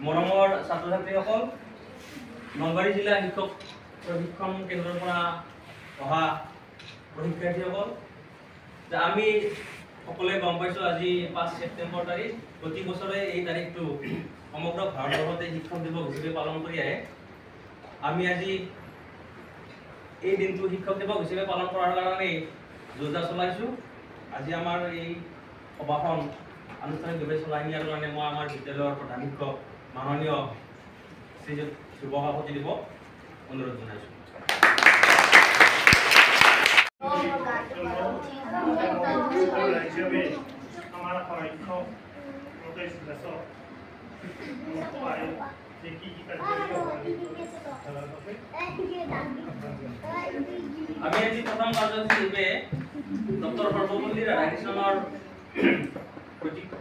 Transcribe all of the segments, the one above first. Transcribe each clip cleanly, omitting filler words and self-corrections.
মৰমৰ ছাত্ৰ ছাত্ৰীসকল, নলবাৰী জিলা শিক্ষক প্ৰশিক্ষণ কেন্দ্ৰৰ পৰা অহা প্ৰশিক্ষাৰ্থীসকল, আমি সকলোৱে গম পাইছোঁ আজি 5 ছেপ্টেম্বৰ তাৰিখ। প্ৰতি বছৰে এই তাৰিখটো সমগ্ৰ ভাৰতবৰ্ষতে শিক্ষক দিৱস হিচাপে পালন কৰি আহে। আমি আজি এই দিনটো শিক্ষক দিৱস হিচাপে পালন কৰাৰ কাৰণে যোজনা চলাইছোঁ। আজি আমাৰ এই সভাখন আনুষ্ঠানিকভাৱে চলাই নিয়াৰ কাৰণে মই আমাৰ বিদ্যালয়ৰ প্ৰধান শিক্ষক মাননীয় শ্ৰীযুত শুভ সভাপতিদেৱক অনুৰোধ জনাইছোঁ। আমি আজি প্ৰথম কাৰ্যসূচী হিচাপে ডক্টৰ সৰ্বপল্লী ৰাধাকৃষ্ণনৰ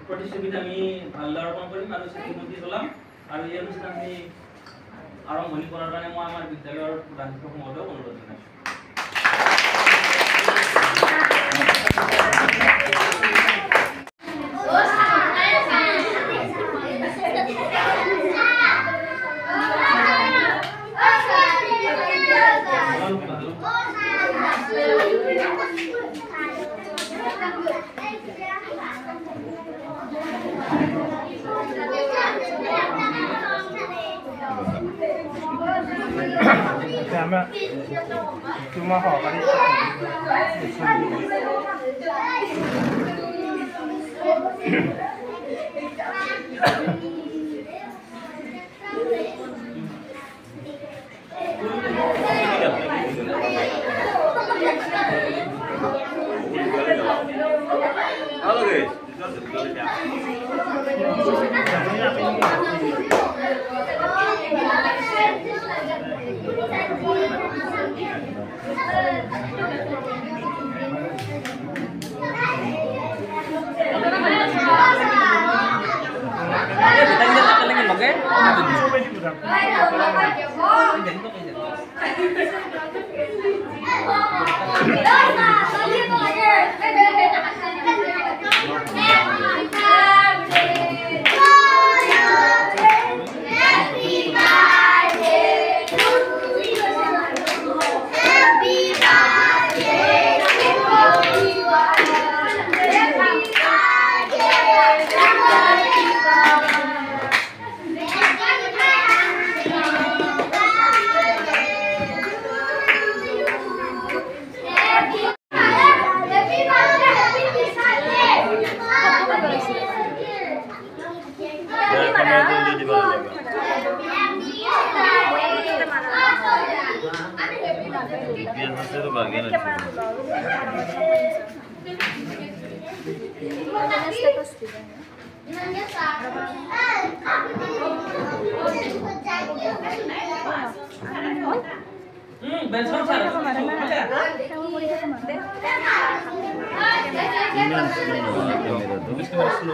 প্ৰতিচ্ছবিত আমি মাল্যাৰ্পণ কৰিম আৰু স্মৃতি চলাম। আৰু এই অনুষ্ঠানটি আৰম্ভণি কৰাৰ কাৰণে মই আমাৰ বিদ্যালয়ৰ প্ৰধান শিক্ষক মহোদয়ক অনুৰোধ জনাইছোঁ। আমরা তোমার সহকারী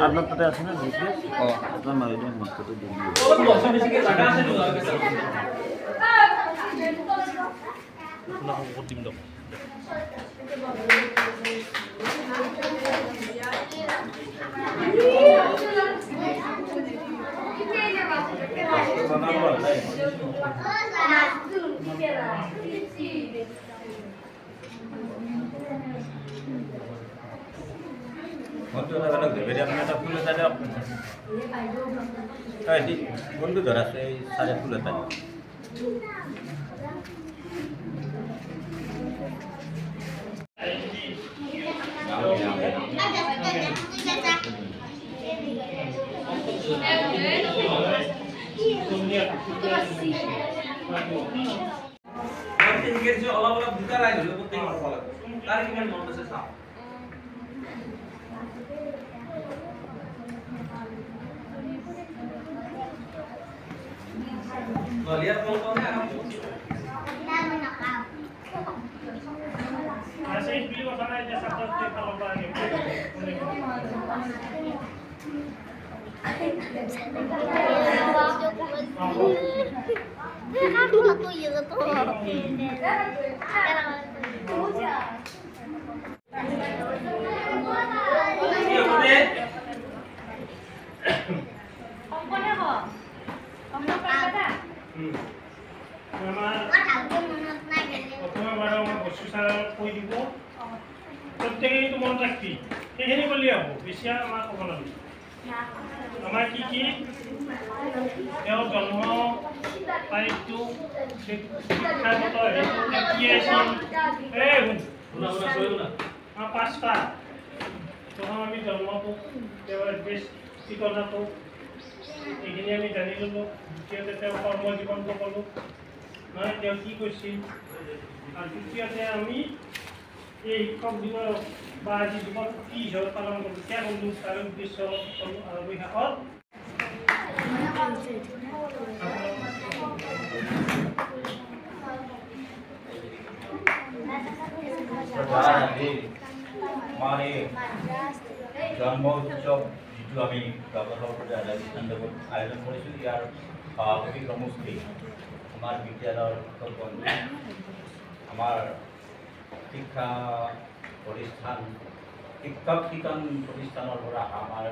আপনার তাতে আছে না আপনার মারিয়ে মস্ততে দিন বন্ধু ধরা সেই সাড়ে ফুলের তাই অলপ অলপ দুটা রাইজ হলো প্রত্যেক তার কিমান মন আছে চাও Lihat fotonya kamu. Masih video sana aja satu kalau lagi. Aku tuh ya tuh. প্ৰথমে বাৰু আমাৰ বস্তু চাৰ কৈ দিব প্ৰত্যেকেইটো মনত ৰাখবি সেইখিনি কৰিলে হ'ব বেছি আমাৰ ক'ব নালাগে আমাৰ কি কি তেওঁৰ জন্ম তাৰিখটো শিক্ষাগত হেৰিটো কি আছিল আমাৰ 5টা প্ৰথম আমি জন্মটো তেওঁৰ এড্ৰেছ ঠিকনাটো এইখিনি আমি জানি ল'লোঁ দ্বিতীয়তে তেওঁৰ কৰ্মজীৱনটো ক'লোঁ নহয় তেওঁ কি কৈছিল আৰু তৃতীয়তে আমি এই শিক্ষক দিৱস বা আজি দিৱস কি হিচাপে পালন কৰোঁ কিয় ক'লোঁ তাৰ উদ্দেশ্য ক'লোঁ আৰু শেষত আমাৰ এই জন্ম উৎসৱ যিটো আমি ডক্টৰ সৰ্বপল্লী ৰাধাকৃষ্ণদেৱত আয়োজন কৰিছোঁ ইয়াৰ সভাপতি প্ৰমুখী আমাৰ বিদ্যালয়ৰ শিক্ষক বন্ধু আমাৰ শিক্ষা প্ৰতিষ্ঠান শিক্ষক শিক্ষণ প্ৰতিষ্ঠানৰ পৰা আমাৰ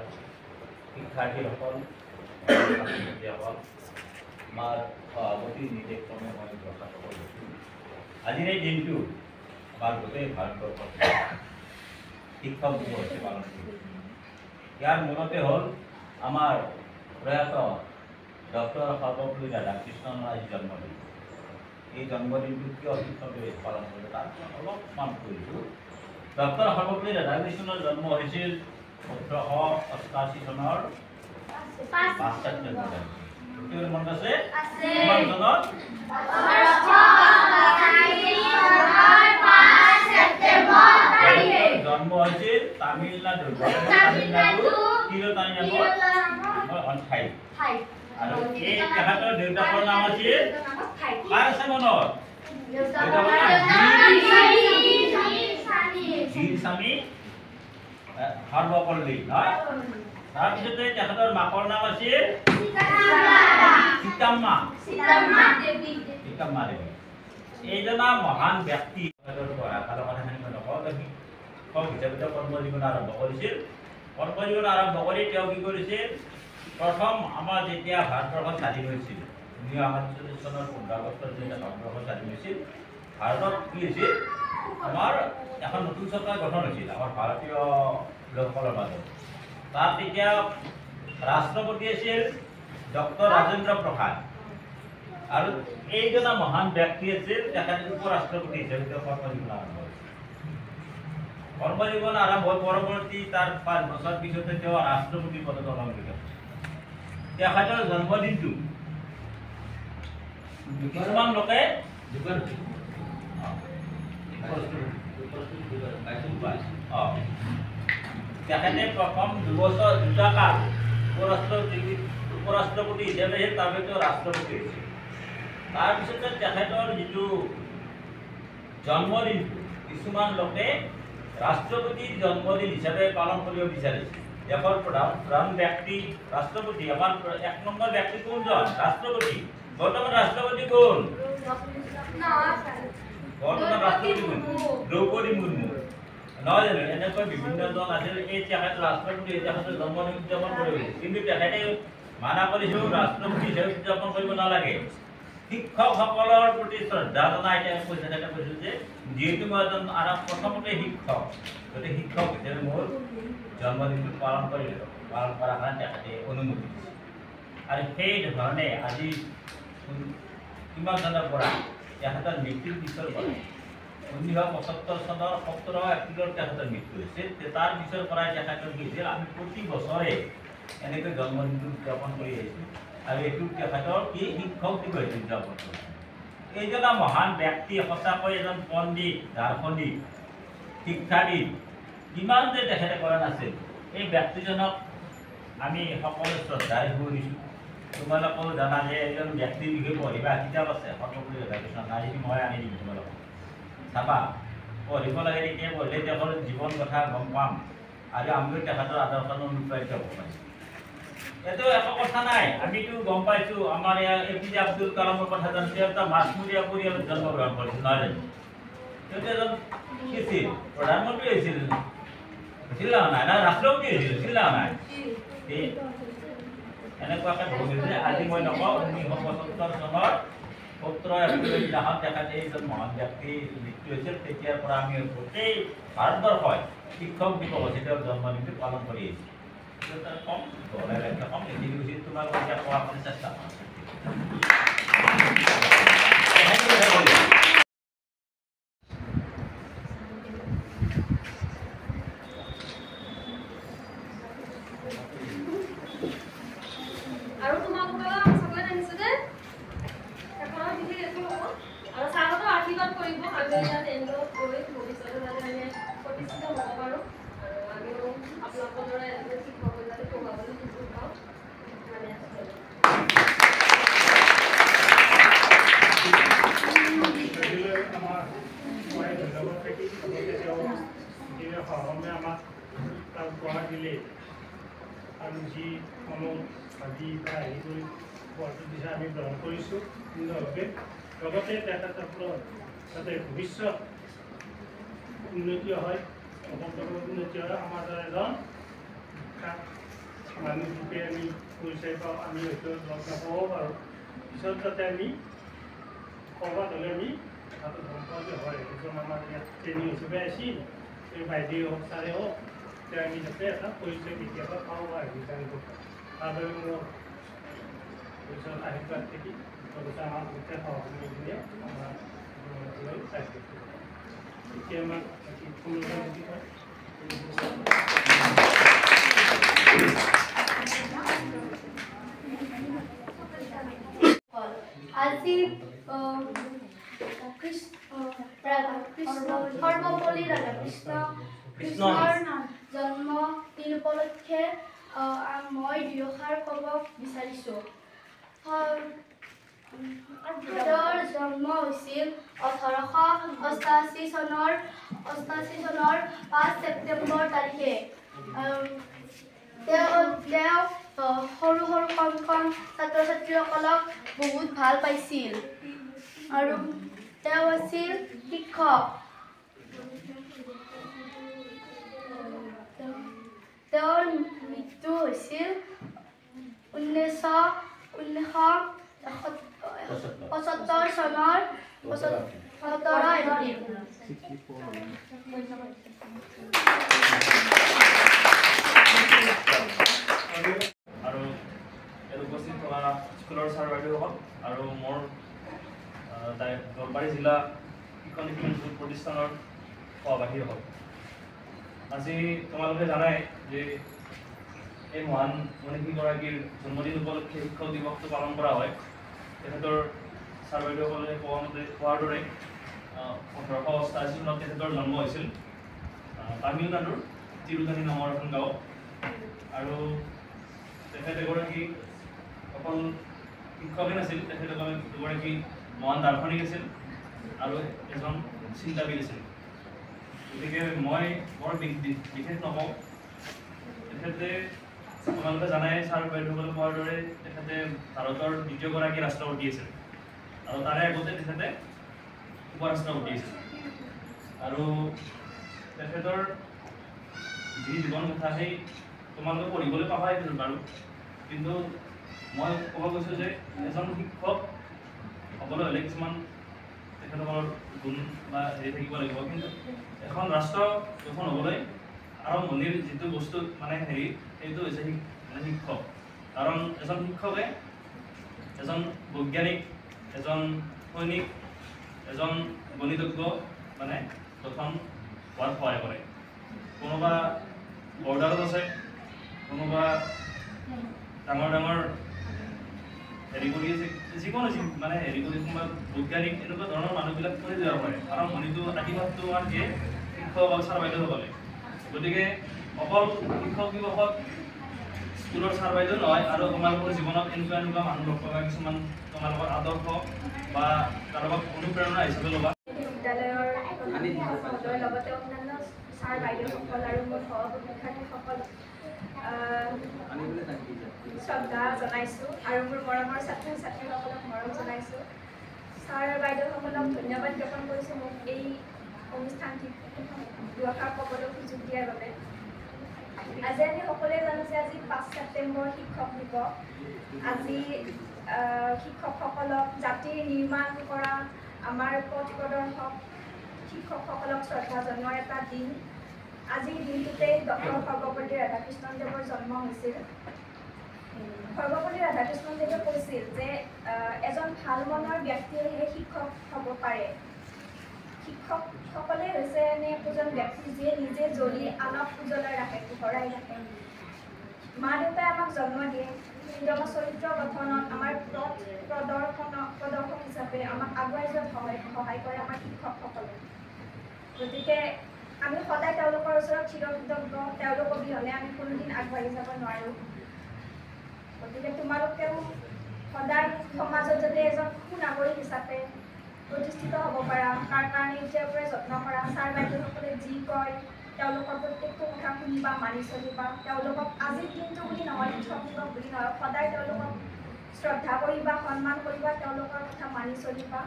শিক্ষাৰ্থীসকল ছাত্ৰীসকল আমাৰ সভাপতি নিৰ্দেশ ক্ৰমে মই প্ৰকাশ কৰিছোঁ আজিৰ এই দিনটো আমাৰ গোটেই ভাৰতবৰ্ষত শিক্ষক দিৱস হিচাপে পালন কৰিছোঁ ইয়াৰ মূলতে হ'ল আমাৰ প্ৰয়াত ডক্টৰ সৰ্বপল্লী ৰাধাকৃষ্ণনৰ আজি জন্মদিন এই জন্মদিনটো কিয় শিক্ষক দিৱস পালন কৰিলে তাৰ অলপমান কৰিছোঁ ডক্টৰ সৰ্বপল্লী ৰাধাকৃষ্ণনৰ জন্ম হৈছিল 1888 চনৰ 5 ছেপ্টেম্বৰ মনত আছে কিমান চনত জন্ম হৈছিল তামিলনাডু ঠাইত আৰু এই তেখেতৰ দেউতাকৰ নাম আছিল কাৰ আছে মনত স্বামী সৰ্বপল্লী নহয় তাৰপিছতে তেখেতৰ মাকৰ নাম আছিল সীতাম্মা দেৱী এইজনা মহান ব্যক্তি হিচাপে কৰ্মজীৱন আৰম্ভ কৰিছিল কৰ্মজীৱন আৰম্ভ কৰি তেওঁ কি কৰিছিল প্ৰথম আমাৰ যেতিয়া ভাৰতবৰ্ষ স্বাধীন হৈছিল 1948 চনৰ 15 আগষ্টত যেতিয়া ভাৰতবৰ্ষ স্বাধীন হৈছিল ভাৰতত কি হৈছিল আমাৰ এখন নতুন চৰকাৰ গঠন হৈছিল আমাৰ ভাৰতীয় লোকসকলৰ মাজত তাত তেতিয়া ৰাষ্ট্ৰপতি আছিল ডক্টৰ ৰাজেন্দ্ৰ প্ৰসাদ আৰু এইজনা মহান ব্যক্তি আছিল তেখেত উপৰাষ্ট্ৰপতি হিচাপে কৰ্মজীৱন আৰম্ভ হৈছিল কৰ্মজীৱন আৰম্ভ পৰৱৰ্তী তাৰ 5 বছৰ পিছতে তেওঁ ৰাষ্ট্ৰপতি পদত অলংকৃত তেখেতৰ জন্মদিনটো কিছুমান লোকে তেখেতে প্ৰথম 2 বছৰ 2টা কাল উপৰাষ্ট্ৰপতি হিচাপে তাৰপিছত ৰাষ্ট্ৰপতি হৈছিল তাৰপিছতে তেখেতৰ যিটো জন্মদিনটো কিছুমান লোকে ৰাষ্ট্ৰপতিৰ জন্মদিন হিচাপে পালন কৰিব বিচাৰিছে দেশৰ প্ৰধান ব্যক্তি ৰাষ্ট্ৰপতি আমাৰ 1 নম্বৰ ব্যক্তি কোনজন ৰাষ্ট্ৰপতি বৰ্তমান ৰাষ্ট্ৰপতি কোন বৰ্তমান ৰাষ্ট্ৰপতি কোন দ্ৰৌপদী মুৰ্মু নহয় জানো এনেকৈ বিভিন্নজন আছিল এই তেখেত ৰাষ্ট্ৰপতি তেখেতৰ জন্মদিন উদযাপন কৰিব কিন্তু তেখেতে মানা কৰিছিল ৰাষ্ট্ৰপতি হিচাপে উদযাপন কৰিব নালাগে শিক্ষকসকলৰ প্ৰতি শ্ৰদ্ধা জনাই তেওঁ কৈছিল যে যিহেতু মই এজন প্ৰথমতে শিক্ষক গতিকে শিক্ষক হিচাপে মোৰ জন্মদিনটো পালন কৰাৰ কাৰণে তেখেতে অনুমতি দিছিল আৰু সেই ধৰণে আজি কিমান চনৰ পৰা তেখেতৰ মৃত্যুৰ পিছৰ পৰা 1975 চনৰ 17 এপ্ৰিলত তেখেতৰ মৃত্যু হৈছিল তাৰ পিছৰ পৰাই তেখেতৰ কি হৈছিল আমি প্ৰতি বছৰে এনেকৈ জন্মদিনটো উদযাপন কৰি আহিছোঁ আৰু এইটো তেখেতৰ কি শিক্ষক দিৱস উদযাপন কৰিছোঁ এইজনা মহান ব্যক্তি সঁচাকৈ এজন পণ্ডিত দাৰ্শনিক শিক্ষাবিদ কিমান যে তেখেতে কৰা নাছিল এই ব্যক্তিজনক আমি সকলোৱে শ্ৰদ্ধাৰে শুনিছোঁ তোমালোকেও জানা যে এজন ব্যক্তিৰ বিষয়ে পঢ়িবা কিতাপ আছে সৰ্বপল্লী ৰাধাকৃষ্ণ আজি মই আনি দিম তোমালোকক চাবা পঢ়িব লাগে তেতিয়া পঢ়িলে তেখেতৰ জীৱন কথা গম পাম আৰু আমিও তেখেতৰ আদৰ্শত অনুপ্ৰাণিত হ'ব পাৰিম এইটো একো কথা নাই আমিতো গম পাইছোঁ আমাৰ ইয়াৰ APJ আব্দুল কালামৰ কথা জানো তেওঁ এটা মাছমৰীয়া পৰিয়ালত জন্মগ্ৰহণ কৰিছিল নহয় জানো তেওঁ এজন কি আছিল প্ৰধানমন্ত্ৰী হৈছিল নাই না ৰাষ্ট্ৰপতি হৈছিল নাই এনেকুৱাকৈ বহুত হৈছে। আজি মই নকওঁ 1975 চনৰ 17 এপ্ৰিলৰ দিনাখন তেখেতে এইজন মহান ব্যক্তি মৃত্যু হৈছিল। তেতিয়াৰ পৰা আমি গোটেই ভাৰতবৰ্ষই শিক্ষক দিৱস তেওঁৰ জন্মদিনটো পালন কৰি আহিছোঁ। কম কম এটি উচিত তোমালোকে এতিয়া কোৱা কৰি চেষ্টা কৰা। আৰু তোমালোকৰ চকলেট আনিছো দে এখনৰ দিলে একো হ'ব আৰু চাৰহঁতেও আশীৰ্বাদ কৰিব আমি ইয়াত এনডক গৈ ভৱিষ্যতে যাতে আমি প্ৰতিষ্ঠিত হ'ব পাৰোঁ আৰু আমিও আপোনালোকৰ দৰে এজন শিক্ষক হৈ যাতে পঢ়ুৱাবলৈ সুযোগ পাওঁ মানে আমাৰ মই ধন্যবাদ থাকি সহমে আমাক তাক পঢ়া দিলে আৰু যি মনত ভাবি বা হেৰি কৰি পঢ়াটো দিছে আমি গ্ৰহণ কৰিছোঁ সুন্দৰভাৱে। লগতে তেখেতসকলৰ যাতে ভৱিষ্যত উন্নতি হয়, সকলোৰে উন্নতি হয়, আমাৰ দ্বাৰা এজন মানুহ ৰূপে আমি পৰিচয় পাওঁ। আমি হয়তো লগ নাপাবও পাৰোঁ, পিছত যাতে আমি ক'ৰবাত হ'লে আমি কথাটো গম পাওঁ যে হয় এজন আমাৰ ইয়াত ট্ৰেইনিং হিচাপে আছিল, এই বাইদেউ হওক ছাৰে হওক, তেতিয়া আমি যাতে এটা পৰিচয় কেতিয়াবা পাওঁ বা হেৰি জানিব পাৰোঁ। তাৰবাবে মোৰ পিছত আশীৰ্বাদ থাকি লগতে আমাৰ গোটেই সহকৰ্মীখিনিয়ে আমাৰ এতিয়া আমাক কি হয় আজি সৰ্বপল্লী ৰাধাকৃষ্ণৰ জন্ম দিন উপলক্ষে মই দুআষাৰ ক'ব বিচাৰিছোঁ। তেওঁৰ জন্ম হৈছিল 1888 চনৰ 5 ছেপ্টেম্বৰ তাৰিখে। তেওঁ সৰু সৰু কণ ছাত্ৰ ছাত্ৰীসকলক বহুত ভাল পাইছিল আৰু তেওঁ আছিল শিক্ষক। তেওঁৰ মৃত্যু হৈছিল 1975 চনৰ 17 এপ্ৰিল। আৰু ইয়াত উপস্থিত থকা স্কুলৰ ছাৰ বাইদেউসকল আৰু মোৰ নলবাৰী জিলা শিক্ষণ প্ৰতিষ্ঠানৰ সহপাঠীসকল, আজি তোমালোকে জানাই যে এই মহান মনীষীগৰাকীৰ জন্মদিন উপলক্ষে শিক্ষক দিৱসটো পালন কৰা হয়। তেখেতৰ ছাৰ বাইদেউসকলে কোৱাৰ দৰে 1888 চনত তেখেতৰ জন্ম হৈছিল তামিলনাডুৰ তিৰুধানী নামৰ এখন গাঁৱত। আৰু তেখেত এগৰাকী অকল শিক্ষকে নাছিল, তেখেত এগৰাকী মহান দাৰ্শনিক আছিল আৰু এজন চিন্তাবিদ আছিল। গতিকে মই বৰ বিশেষ নকওঁ। তেখেতে তোমালোকে জানাই ছাৰ বাইদেউসকলে কোৱাৰ দৰে তেখেতে ভাৰতৰ দ্বিতীয়গৰাকী ৰাষ্ট্ৰপতি আছিল আৰু তাৰে আগতে তেখেতে উপৰাষ্ট্ৰপতি আছিল। আৰু তেখেতৰ যি জীৱন কথা সেই তোমালোকে পঢ়িবলৈ পাবাই বাৰু, কিন্তু মই ক'ব গৈছোঁ যে এজন শিক্ষক হ'বলৈ হ'লে কিছুমান তেখেতসকলৰ গুণ বা হেৰি থাকিব লাগিব। কিন্তু এখন ৰাষ্ট্ৰ গঠন হ'বলৈ আৰম্ভণিৰ যিটো বস্তু মানে হেৰি, সেইটো হৈছে শিক্ষক। কাৰণ এজন শিক্ষকে এজন বৈজ্ঞানিক, এজন সৈনিক, এজন গণিতজ্ঞ মানে গঠন হোৱাত সহায় কৰে। কোনোবা বৰ্ডাৰত আছে, কোনোবা ডাঙৰ ডাঙৰ হেৰি কৰি আছে, যিকোনো মানে হেৰি কৰি কোনোবা বৈজ্ঞানিক এনেকুৱা ধৰণৰ মানুহবিলাক কৰি যাব পাৰে। আৰম্ভণিটো আদিভাগটো আমাৰ দিয়ে শিক্ষক ছাৰ বাইদেউসকলে। গতিকে অকল শিক্ষক দিৱসত স্কুলৰ ছাৰ বাইদেউ নহয়, আৰু তোমালোকৰ জীৱনত এনেকুৱা মানুহ লগ পাবা, কিছুমান তোমালোকৰ আদৰ্শ বা কাৰোবাক অনুপ্ৰেৰণা হিচাপে ল'বা। বিদ্যালয়ৰ মহোদয়ৰ লগতে অন্যান্য ছাৰ বাইদেউসকল আৰু মোৰ সহশিক্ষাৰ্থীসকল শ্ৰদ্ধা জনাইছোঁ আৰু মোৰ মৰমৰ ছাত্ৰ ছাত্ৰীসকলক মৰম জনাইছোঁ। ছাৰ বাইদেউসকলক ধন্যবাদ জ্ঞাপন কৰিছোঁ মোক এই অনুষ্ঠানটিত দুআষাৰ ক'বলৈ সুযোগ দিয়াৰ বাবে। আজি আমি সকলোৱে জানো যে আজি 5 ছেপ্টেম্বৰ শিক্ষক দিৱস। আজি শিক্ষকসকলক জাতিৰ নিৰ্মাণ কৰা আমাৰ পথ প্ৰদৰ্শক শিক্ষকসকলক শ্ৰদ্ধা জনোৱাৰ এটা দিন। আজিৰ দিনটোতেই ডক্টৰ সৰ্বপল্লী ৰাধাকৃষ্ণদেৱৰ জন্ম হৈছিল। সৰ্বপল্লী ৰাধাকৃষ্ণদেৱে কৈছিল যে এজন ভাল মনৰ ব্যক্তিয়েহে শিক্ষক হ'ব পাৰে। শিক্ষকসকলে হৈছে এনে একোজন ব্যক্তি যিয়ে নিজে জ্বলি আনক উজ্বলাই ৰাখে, পোহৰাই ৰাখে। মা দেউতাই আমাক জন্ম দিয়ে, কিন্তু আমাৰ চৰিত্ৰ গঠনত আমাৰ পথ প্ৰদৰ্শক হিচাপে আমাক আগুৱাই যোৱাত সহায় কৰে আমাৰ শিক্ষকসকলে। গতিকে আমি সদায় তেওঁলোকৰ ওচৰত চিৰকৃতজ্ঞ। তেওঁলোক অবিহনে আমি কোনোদিন আগবাঢ়ি যাব নোৱাৰোঁ। গতিকে তোমালোকেও সদায় সমাজত যাতে এজন সুনাগৰিক হিচাপে প্ৰতিষ্ঠিত হ'ব পাৰা, তাৰ কাৰণে এতিয়াৰ পৰাই যত্ন কৰা। ছাৰ বাইদেউসকলে যি কয় তেওঁলোকৰ প্ৰত্যেকটো কথা শুনিবা, মানি চলিবা। তেওঁলোকক আজিৰ দিনটো বুলি নহয়, শিক্ষক দিৱস বুলি নহয়, সদায় তেওঁলোকক শ্ৰদ্ধা কৰিবা, সন্মান কৰিবা, তেওঁলোকৰ কথা মানি চলিবা।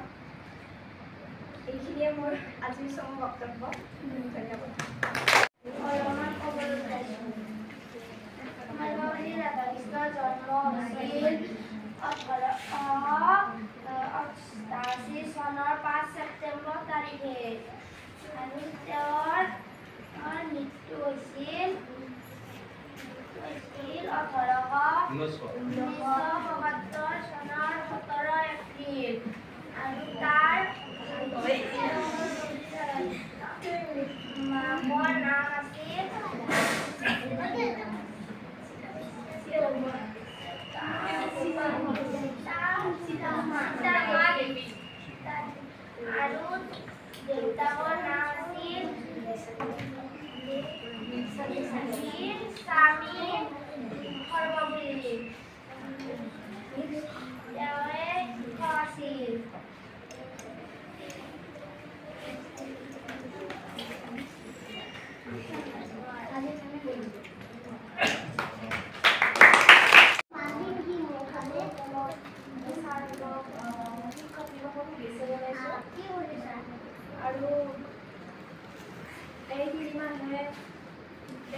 এইখিনিয়ে মোৰ আজিৰ চমু বক্তব্য। ধন্যবাদ। সৰ্বপল্লী ৰাধাকৃষ্ণৰ জন্ম হৈছিল 1888 চনৰ 5 ছেপ্টেম্বৰ তাৰিখে আৰু তেওঁৰ মৃত্যু হৈছিল 1977 চনৰ 17 এপ্ৰিল আৰু তাৰ মাকৰ নাম আছিল আৰু দেউতাকৰ নাম আছিল স্বামী সৰ্বপল্লী। তেওঁৱে শিক্ষক আছিল। আৰু এইখিনি মানুহে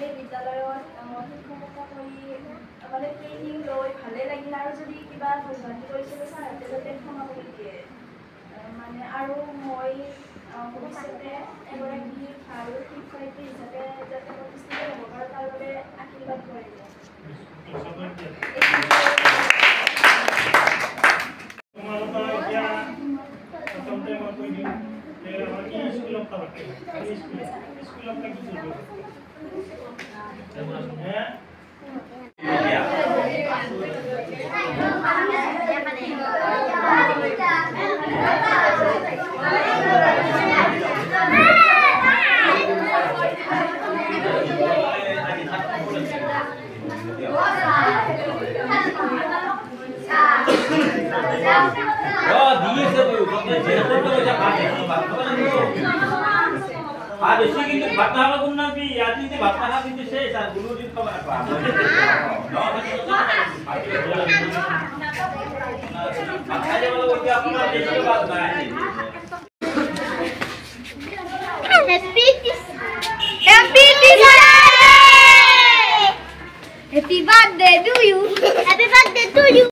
এই বিদ্যালয়ত শিক্ষকতা কৰি মানে ট্ৰেইনিং লৈ ভালেই লাগিল। আৰু যদি কিবা ভুলভ্ৰান্তি কৰিছিলোঁ ছাৰহঁতে যাতে ক্ষমা কৰি দিয়ে মানে। আৰু মই ভৱিষ্যতে এগৰাকী ভাল শিক্ষয়িত্ৰী হিচাপে যাতে প্ৰতিষ্ঠিত হ'ব পাৰোঁ তাৰ বাবে আশীৰ্বাদ কৰিম। তোমালোকৰ এতিয়া প্ৰথমতে মই কৈ দিওঁ যে আমাৰ এই স্কুলত থাকোঁতে স্কুলত থাকি কি কৰিব বেশি কিন্তু ভাত খাওয়া কোন না কি আজি যে ভাত খাওয়া কিন্তু সেই স্যার গুলো দিন খাবার পা ভাত খাইলে বলে ওই আপনারা বেশি বাত না Happy birthday to you. Happy birthday to you.